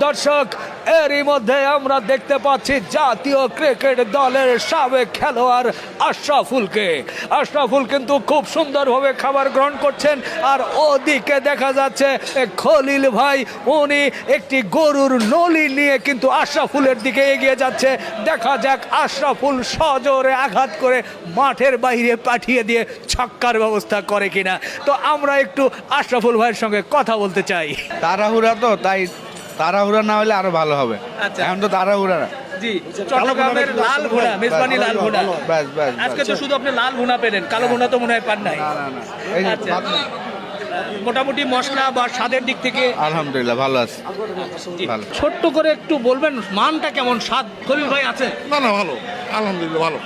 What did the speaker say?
দর্শক, এরই মধ্যে আমরা দেখতে পাচ্ছি জাতীয় ক্রিকেট দলের সাবেক খেলোয়াড় আশরাফুল কিন্তু খুব সুন্দরভাবে খাবার গ্রহণ করছেন। আর ওদিকে দেখা যাচ্ছে খলিল ভাই, উনি একটি গরুর নলি নিয়ে কিন্তু আশরাফুলের দিকে এগিয়ে যাচ্ছে। দেখা যাক আশরাফুল সজোরে আঘাত করে মাঠের বাইরে পাঠিয়ে দিয়ে ছক্কার ব্যবস্থা করে কিনা। তো আমরা একটু আশরাফুল ভাইয়ের সঙ্গে কথা বলতে চাই। তাড়াহুড়া তো, তাই তাড়াহুড়া না হলে আরো ভালো হবে। আচ্ছা। এখন তো তাড়াহুড়া না। জি, চট্টগ্রামের লাল ভুনা, মেজবানি লাল ভুনা। ব্যাস ব্যাস আজকে তো শুধু আপনি লাল ভুনা পেলেন, কালো ভুনা তো মনে হয় পান নাই। না না না, এই যে আচ্ছা। ভাত না। মোটামুটি মশলা বা স্বাদের দিক থেকে আলহামদুলিল্লাহ ভালো আছে। জি। ভালো। ছোট্ট করে একটু বলবেন মানটা কেমন, স্বাদ খলিল ভাই আছে? না না, ভালো, আলহামদুলিল্লাহ ভালো।